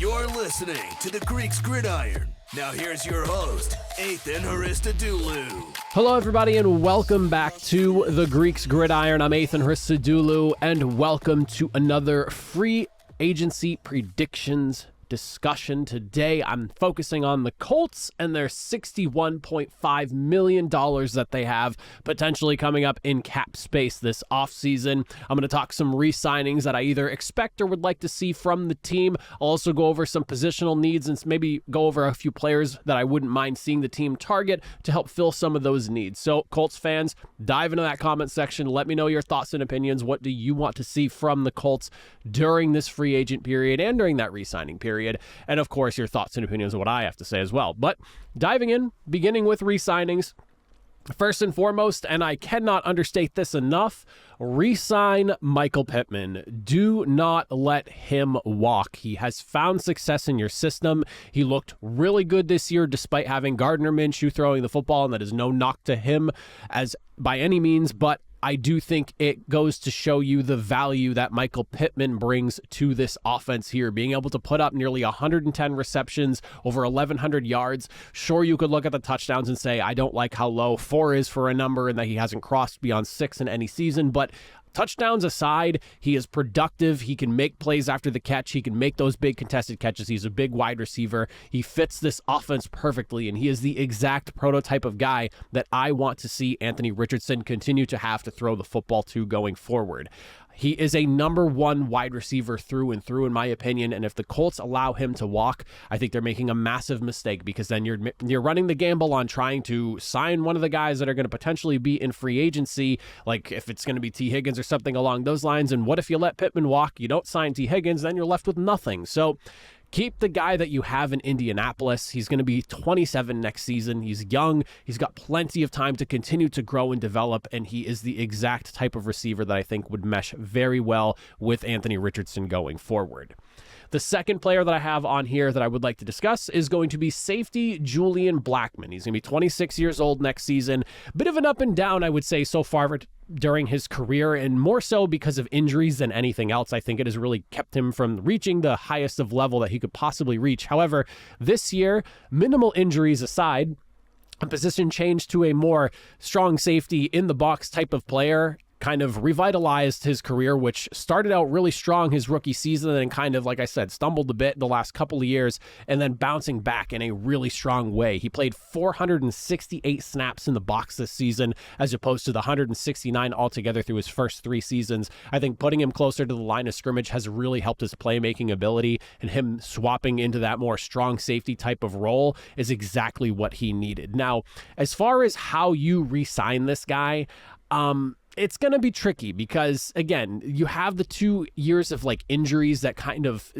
You're listening to the Greeks Gridiron. Now here's your host, Ethan Haristadoulou. Hello, everybody, and welcome back to the Greeks Gridiron. I'm Ethan Haristadoulou, and welcome to another free agency predictions discussion. Today, I'm focusing on the Colts and their $61.5 million that they have potentially coming up in cap space this offseason. I'm going to talk some re-signings that I either expect or would like to see from the team. I'll also go over some positional needs and maybe go over a few players that I wouldn't mind seeing the team target to help fill some of those needs. So, Colts fans, dive into that comment section. Let me know your thoughts and opinions. What do you want to see from the Colts during this free agent period and during that re-signing period? And of course, your thoughts and opinions on what I have to say as well. But diving in, beginning with re-signings, first and foremost, and I cannot understate this enough, re-sign Michael Pittman. Do not let him walk. He has found success in your system. He looked really good this year despite having Gardner Minshew throwing the football, and that is no knock to him as by any means, but I do think it goes to show you the value that Michael Pittman brings to this offense here. Being able to put up nearly 110 receptions, over 1,100 yards. Sure, you could look at the touchdowns and say, I don't like how low 4 is for a number and that he hasn't crossed beyond 6 in any season, but touchdowns aside, he is productive. He can make plays after the catch. He can make those big contested catches. He's a big wide receiver. He fits this offense perfectly, and he is the exact prototype of guy that I want to see Anthony Richardson continue to have to throw the football to going forward. He is a number one wide receiver through and through, in my opinion, and if the Colts allow him to walk, I think they're making a massive mistake because then you're running the gamble on trying to sign one of the guys that are going to potentially be in free agency, like if it's going to be T. Higgins or something along those lines, and what if you let Pittman walk, you don't sign T. Higgins, then you're left with nothing. So keep the guy that you have in Indianapolis. He's going to be 27 next season. He's young. He's got plenty of time to continue to grow and develop, and he is the exact type of receiver that I think would mesh very well with Anthony Richardson going forward. The second player that I have on here that I would like to discuss is going to be safety Julian Blackmon. He's going to be 26 years old next season. Bit of an up and down, I would say, so far during his career, and more so because of injuries than anything else. I think it has really kept him from reaching the highest of level that he could possibly reach. However, this year, minimal injuries aside, a position change to a more strong safety in the box type of player kind of revitalized his career, which started out really strong his rookie season and kind of, like I said, stumbled a bit the last couple of years and then bouncing back in a really strong way. He played 468 snaps in the box this season as opposed to the 169 altogether through his first 3 seasons. I think putting him closer to the line of scrimmage has really helped his playmaking ability, and him swapping into that more strong safety type of role is exactly what he needed. Now, as far as how you re-sign this guy, it's going to be tricky because, again, you have the 2 years of injuries that kind of,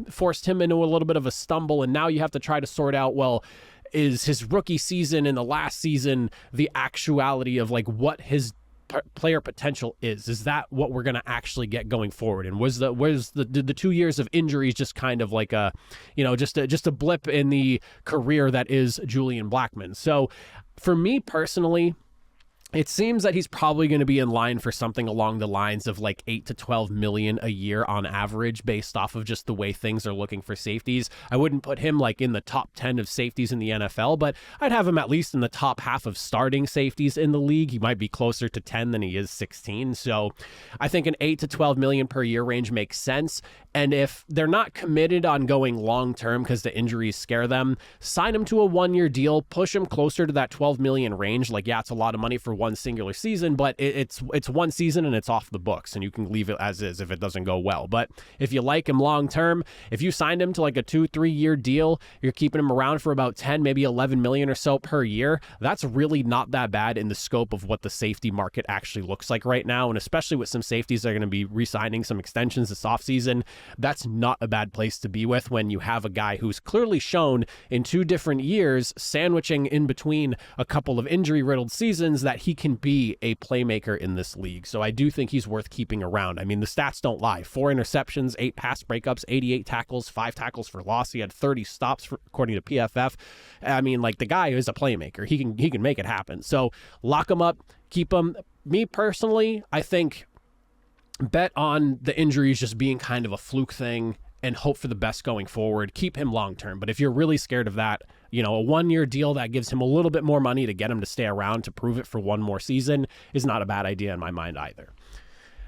forced him into a little bit of a stumble. And now you have to try to sort out, well, is his rookie season and the last season the actuality of what his player potential is? Is that what we're going to actually get going forward? And did the 2 years of injuries just kind of like just a blip in the career that is Julian Blackmon? So for me personally, it seems that he's probably going to be in line for something along the lines of 8 to 12 million a year on average based off of just the way things are looking for safeties. I wouldn't put him in the top 10 of safeties in the NFL, but I'd have him at least in the top half of starting safeties in the league. He might be closer to 10 than he is 16. So I think an 8 to 12 million per year range makes sense. And if they're not committed on going long-term because the injuries scare them, sign him to a 1-year deal, push him closer to that 12 million range. It's a lot of money for one singular season, but it's one season and it's off the books, and you can leave it as is if it doesn't go well. But if you like him long term, if you signed him to a 2-3 year deal, you're keeping him around for about 10, maybe 11 million or so per year. That's really not that bad in the scope of what the safety market actually looks like right now, and especially with some safeties that are going to be re-signing some extensions this offseason. That's not a bad place to be with when you have a guy who's clearly shown in 2 different years, sandwiching in between a couple of injury-riddled seasons, that he can be a playmaker in this league. So I do think he's worth keeping around. I mean, the stats don't lie. 4 interceptions, 8 pass breakups, 88 tackles, 5 tackles for loss. He had 30 stops according to PFF. I mean, the guy is a playmaker. He can make it happen. So lock him up, keep him. Me personally, I think bet on the injuries just being kind of a fluke thing and hope for the best going forward. Keep him long-term. But if you're really scared of that, a 1-year deal that gives him a little bit more money to get him to stay around to prove it for one more season is not a bad idea in my mind either.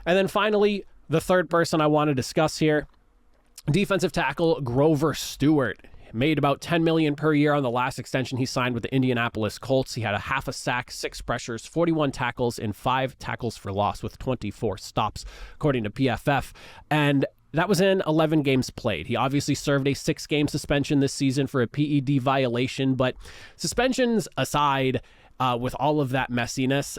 And then finally, the third person I want to discuss here, defensive tackle Grover Stewart. Made about $10 million per year on the last extension he signed with the Indianapolis Colts. He had a half a sack, 6 pressures, 41 tackles, and 5 tackles for loss with 24 stops, according to PFF. And that was in 11 games played. He obviously served a 6-game suspension this season for a PED violation, but suspensions aside, with all of that messiness,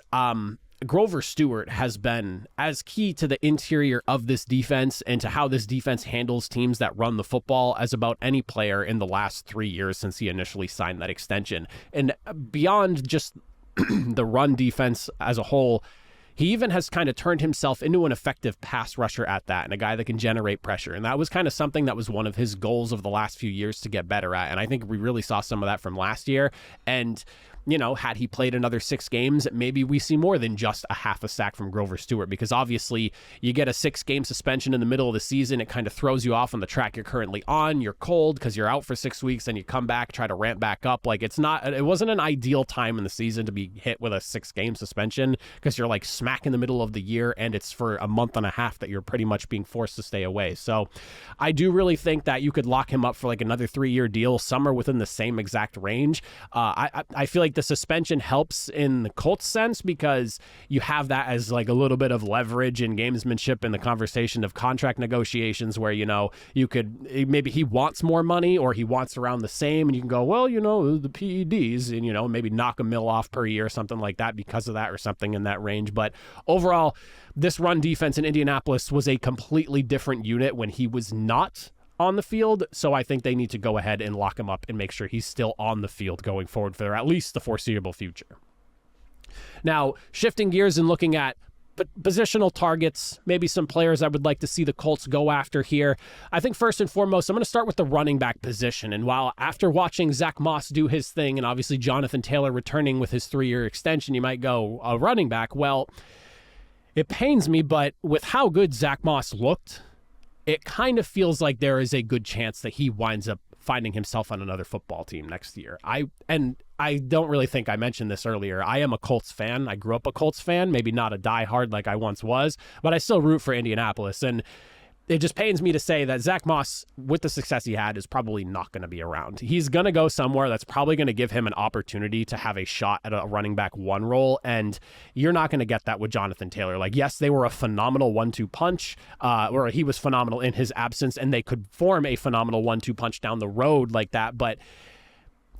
Grover Stewart has been as key to the interior of this defense and to how this defense handles teams that run the football as about any player in the last 3 years since he initially signed that extension. And beyond just the run defense as a whole, he even has kind of turned himself into an effective pass rusher at that and a guy that can generate pressure. And that was kind of something that was one of his goals of the last few years to get better at. And I think we really saw some of that from last year. And had he played another 6 games, maybe we see more than just a half a sack from Grover Stewart, because obviously you get a 6-game suspension in the middle of the season. It kind of throws you off on the track you're currently on. You're cold because you're out for 6 weeks, and you come back, try to ramp back up. Like it wasn't an ideal time in the season to be hit with a 6-game suspension, because you're like smack in the middle of the year and it's for a month and a half that you're pretty much being forced to stay away. So I do really think that you could lock him up for like another 3-year deal, somewhere within the same exact range. I feel like the suspension helps in the Colts sense, because you have that as like a little bit of leverage and gamesmanship in the conversation of contract negotiations, where you could, maybe he wants more money or he wants around the same, and you can go, well, the PEDs, and maybe knock $1 million off per year or something like that because of that, or something in that range. But overall, this run defense in Indianapolis was a completely different unit when he was not on the field. So I think they need to go ahead and lock him up and make sure he's still on the field going forward for at least the foreseeable future. Now, shifting gears and looking at positional targets, maybe some players I would like to see the Colts go after here. I think first and foremost, I'm going to start with the running back position. And while after watching Zach Moss do his thing, and obviously Jonathan Taylor returning with his 3-year extension, you might go, a running back. Well, it pains me, but with how good Zach Moss looked, it kind of feels like there is a good chance that he winds up finding himself on another football team next year. I don't really think I mentioned this earlier. I am a Colts fan. I grew up a Colts fan, maybe not a diehard like I once was, but I still root for Indianapolis. And it just pains me to say that Zach Moss, with the success he had, is probably not going to be around. He's going to go somewhere that's probably going to give him an opportunity to have a shot at a running back 1 role, and you're not going to get that with Jonathan Taylor. Like, yes, they were a phenomenal 1-2 punch, or he was phenomenal in his absence, and they could form a phenomenal 1-2 punch down the road like that, but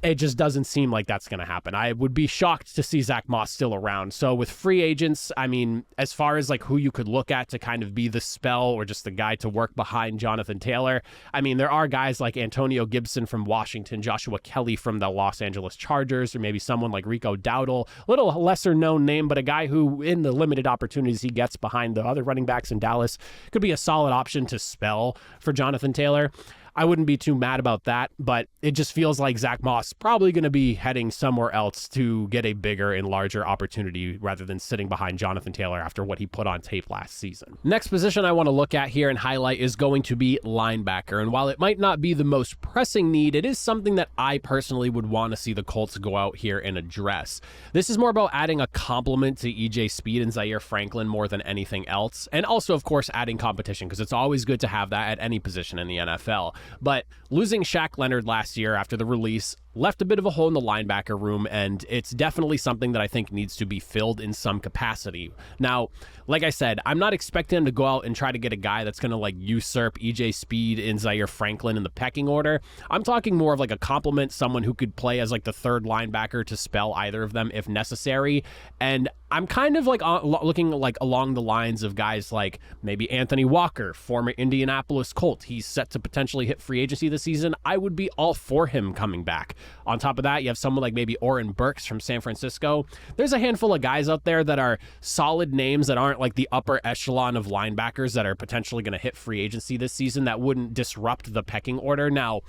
it just doesn't seem like that's going to happen. I would be shocked to see Zach Moss still around. So with free agents, I mean, as far as like who you could look at to kind of be the spell or just the guy to work behind Jonathan Taylor, I mean, there are guys like Antonio Gibson from Washington, Joshua Kelly from the Los Angeles Chargers, or maybe someone like Rico Dowdle, a little lesser known name, but a guy who in the limited opportunities he gets behind the other running backs in Dallas could be a solid option to spell for Jonathan Taylor. I wouldn't be too mad about that, but it just feels like Zach Moss probably going to be heading somewhere else to get a bigger and larger opportunity rather than sitting behind Jonathan Taylor after what he put on tape last season. Next position I want to look at here and highlight is going to be linebacker. And while it might not be the most pressing need, it is something that I personally would want to see the Colts go out here and address. This is more about adding a complement to EJ Speed and Zaire Franklin more than anything else. And also, of course, adding competition, because it's always good to have that at any position in the NFL. But losing Shaq Leonard last year after the release left a bit of a hole in the linebacker room, and it's definitely something that I think needs to be filled in some capacity. Now, like I said, I'm not expecting him to go out and try to get a guy that's going to like usurp EJ Speed and Zaire Franklin in the pecking order. I'm talking more of like a complement, someone who could play as like the third linebacker to spell either of them if necessary. And I'm kind of like looking like along the lines of guys like maybe Anthony Walker, former Indianapolis Colt. He's set to potentially hit free agency this season. I would be all for him coming back. On top of that, you have someone like maybe Oren Burks from San Francisco. There's a handful of guys out there that are solid names that aren't like the upper echelon of linebackers that are potentially going to hit free agency this season that wouldn't disrupt the pecking order. Now,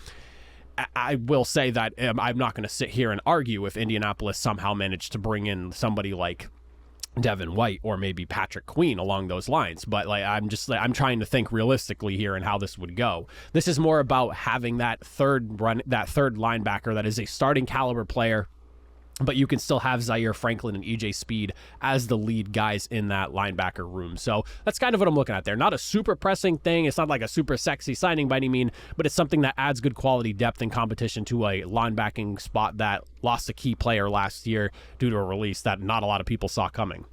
I will say that I'm not going to sit here and argue if Indianapolis somehow managed to bring in somebody like Devin White or maybe Patrick Queen along those lines. But I'm trying to think realistically here and how this would go. This is more about having that third linebacker that is a starting caliber player, but you can still have Zaire Franklin and EJ Speed as the lead guys in that linebacker room. So that's kind of what I'm looking at there. Not a super pressing thing. It's not like a super sexy signing by any mean, but it's something that adds good quality depth and competition to a linebacking spot that lost a key player last year due to a release that not a lot of people saw coming.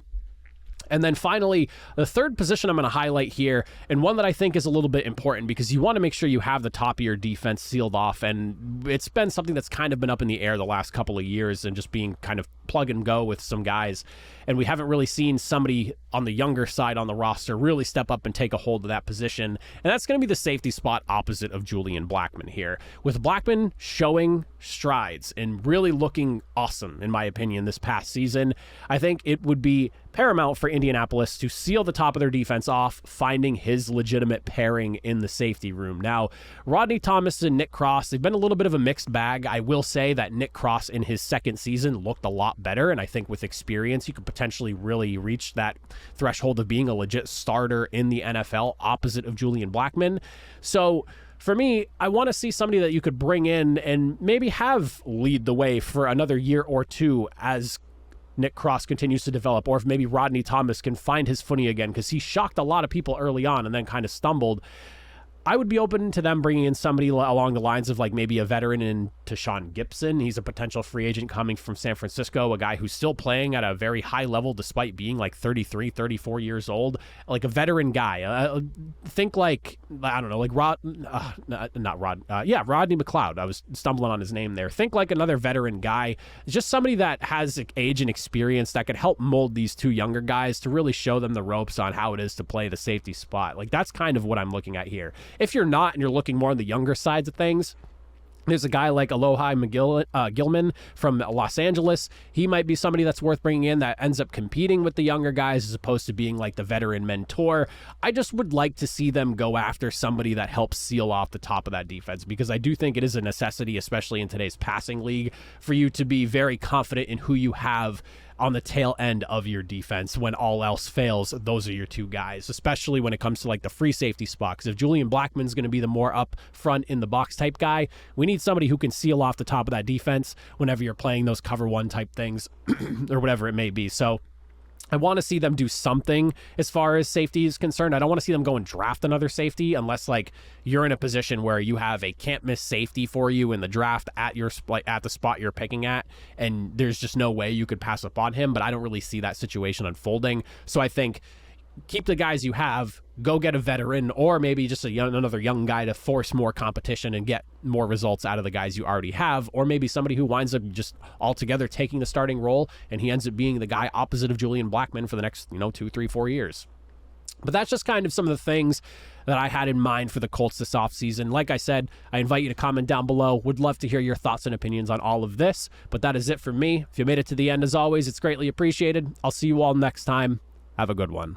And then finally, the third position I'm going to highlight here, and one that I think is a little bit important because you want to make sure you have the top of your defense sealed off. And it's been something that's kind of been up in the air the last couple of years and just being kind of plug and go with some guys. And we haven't really seen somebody on the younger side on the roster really step up and take a hold of that position. And that's going to be the safety spot opposite of Julian Blackmon here. With Blackmon showing strides and really looking awesome, in my opinion, this past season, I think it would be paramount for Indianapolis to seal the top of their defense off, finding his legitimate pairing in the safety room. Now, Rodney Thomas and Nick Cross, they've been a little bit of a mixed bag. I will say that Nick Cross in his second season looked a lot better, and I think with experience, you could potentially really reach that threshold of being a legit starter in the NFL opposite of Julian Blackmon. So for me, I want to see somebody that you could bring in and maybe have lead the way for another year or two as Nick Cross continues to develop, or if maybe Rodney Thomas can find his footing again, because he shocked a lot of people early on and then kind of stumbled. I would be open to them bringing in somebody along the lines of like maybe a veteran in Tashawn Gibson. He's a potential free agent coming from San Francisco, a guy who's still playing at a very high level despite being like 33, 34 years old, like a veteran guy. Think like, I don't know, like Rodney McLeod. I was stumbling on his name there. Think like another veteran guy, just somebody that has age and experience that could help mold these two younger guys to really show them the ropes on how it is to play the safety spot. Like that's kind of what I'm looking at here. If you're not and you're looking more on the younger sides of things, there's a guy like Alohi Gilman from Los Angeles. He might be somebody that's worth bringing in that ends up competing with the younger guys as opposed to being like the veteran mentor. I just would like to see them go after somebody that helps seal off the top of that defense, because I do think it is a necessity, especially in today's passing league, for you to be very confident in who you have on the tail end of your defense. When all else fails, those are your two guys, especially when it comes to like the free safety spot. Because if Julian Blackmon's going to be the more up front in the box type guy, we need somebody who can seal off the top of that defense whenever you're playing those cover one type things or whatever it may be. So I want to see them do something as far as safety is concerned. I don't want to see them go and draft another safety unless like you're in a position where you have a can't miss safety for you in the draft at the spot you're picking at, and there's just no way you could pass up on him. But I don't really see that situation unfolding. So I think keep the guys you have, go get a veteran or maybe just another young guy to force more competition and get more results out of the guys you already have, or maybe somebody who winds up just altogether taking the starting role and he ends up being the guy opposite of Julian Blackmon for the next 2, 3, 4 years. But that's just kind of some of the things that I had in mind for the Colts this offseason. Like I said, I invite you to comment down below. Would love to hear your thoughts and opinions on all of this. But that is it for me. If you made it to the end, as always, it's greatly appreciated. I'll see you all next time. Have a good one.